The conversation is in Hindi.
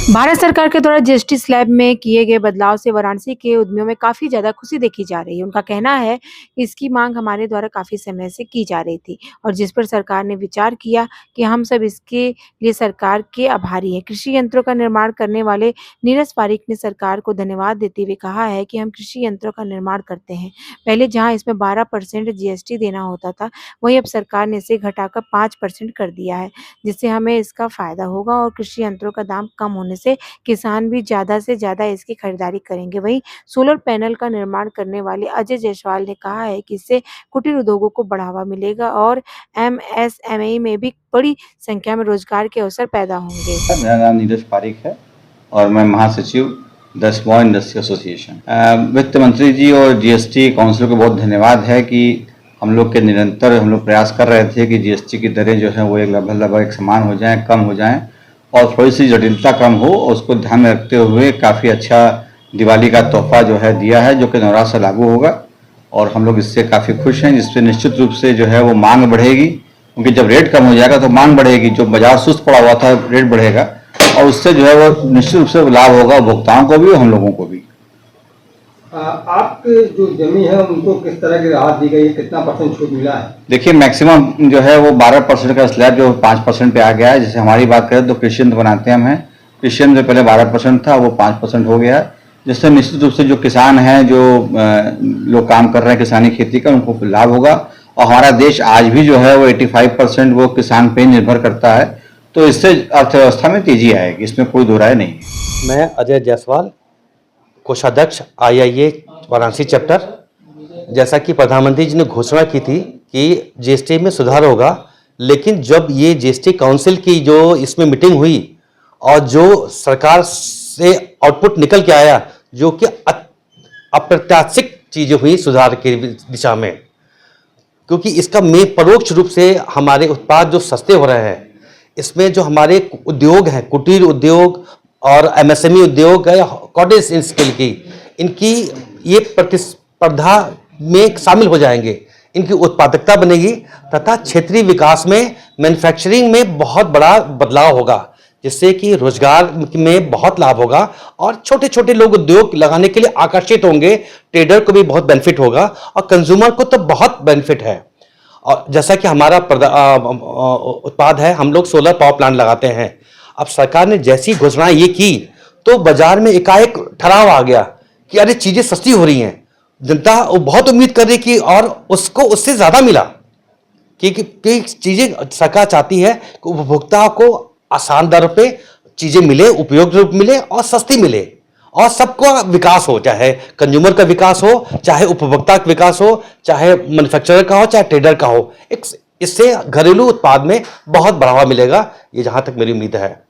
भारत सरकार के द्वारा जीएसटी स्लैब में किए गए बदलाव से वाराणसी के उद्यमियों में काफी ज्यादा खुशी देखी जा रही है। उनका कहना है कि इसकी मांग हमारे द्वारा काफी समय से की जा रही थी और जिस पर सरकार ने विचार किया कि हम सब इसके लिए सरकार के आभारी हैं। कृषि यंत्रों का निर्माण करने वाले नीरज पारिक ने सरकार को धन्यवाद देते हुए कहा है कि हम कृषि यंत्रों का निर्माण करते हैं। पहले जहाँ इसमें 12% जीएसटी देना होता था, वहीं अब सरकार ने इसे घटाकर 5% कर दिया है, जिससे हमें इसका फायदा होगा और कृषि यंत्रों का दाम कम होने से किसान भी ज़्यादा से ज़्यादा इसकी खरीदारी करेंगे। वहीं सोलर पैनल का निर्माण करने वाले अजय जायसवाल ने कहा है कि इससे कुटीर उद्योगों को बढ़ावा मिलेगा और एमएसएमई में भी बड़ी संख्या में रोजगार के अवसर पैदा होंगे। मेरा नाम नीरज पारिक है और मैं महासचिव द स्मॉल इंडस्ट्री एसोसिएशन। वित्त मंत्री जी और जीएसटी काउंसिल को बहुत धन्यवाद है कि हम लोग प्रयास कर रहे थे कि जीएसटी की दरें जो है वो लगभग एक समान हो जाएं, कम हो जाएं और थोड़ी सी जटिलता कम हो। उसको ध्यान में रखते हुए काफ़ी अच्छा दिवाली का तोहफा जो है दिया है, जो कि नवरात्र से लागू होगा और हम लोग इससे काफ़ी खुश हैं, जिससे निश्चित रूप से जो है वो मांग बढ़ेगी, क्योंकि जब रेट कम हो जाएगा तो मांग बढ़ेगी। जो बाजार सुस्त पड़ा हुआ था रेट बढ़ेगा और उससे जो है वो निश्चित रूप से लाभ होगा उपभोक्ताओं को भी और हम लोगों को भी। आपके जो जमीन है उनको किस तरह की राहत दी गई है, कितना % छूट मिला है? देखिए, मैक्सिमम जो है वो 12% का स्लैब जो 5% पे आ गया है। जैसे हमारी बात करें तो कृषि यंत्र बनाते हैं हम हैं, कृषि यंत्र पहले 12% था, वो 5% हो गया है, जिससे निश्चित रूप से जो किसान हैं, जो लोग काम कर रहे हैं किसानी खेती का, उनको लाभ होगा। और हमारा देश आज भी जो है वो 85% वो किसान पे निर्भर करता है, तो इससे अर्थव्यवस्था में तेजी आएगी, इसमें कोई दो राय नहीं है। मैं अजय जायसवाल, कोषाध्यक्ष IIA वाराणसी चैप्टर। जैसा कि प्रधानमंत्री जी ने घोषणा की थी कि जीएसटी में सुधार होगा, लेकिन जब ये जीएसटी काउंसिल की जो इसमें मीटिंग हुई और जो सरकार से आउटपुट निकल के आया, जो कि अप्रत्याशित चीज़ें हुई सुधार की दिशा में, क्योंकि इसका में परोक्ष रूप से हमारे उत्पाद जो सस्ते हो रहे हैं, इसमें जो हमारे उद्योग हैं, कुटीर उद्योग और एमएसएमई उद्योग है, कॉटेज स्किल की, इनकी ये प्रतिस्पर्धा में शामिल हो जाएंगे, इनकी उत्पादकता बनेगी तथा क्षेत्रीय विकास में मैन्युफैक्चरिंग में बहुत बड़ा बदलाव होगा, जिससे कि रोजगार में बहुत लाभ होगा और छोटे छोटे लोग उद्योग लगाने के लिए आकर्षित होंगे। ट्रेडर को भी बहुत बेनिफिट होगा और कंज्यूमर को तो बहुत बेनिफिट है। और जैसा कि हमारा उत्पाद है, हम लोग सोलर पावर प्लांट लगाते हैं। अब सरकार ने जैसी घोषणा ये की तो बाजार में एकाएक ठहराव आ गया कि अरे चीजें सस्ती हो रही हैं। जनता बहुत उम्मीद कर रही कि और उसको उससे ज्यादा मिला, कि चीजें सरकार चाहती है कि उपभोक्ता को आसान दर पे चीजें मिले, उपयोग रूप मिले और सस्ती मिले और सबका विकास हो, चाहे कंज्यूमर का विकास हो, चाहे उपभोक्ता का विकास हो, चाहे मैन्युफैक्चरर का हो, चाहे ट्रेडर का हो। इससे घरेलू उत्पाद में बहुत बढ़ावा मिलेगा, ये जहां तक मेरी उम्मीद है।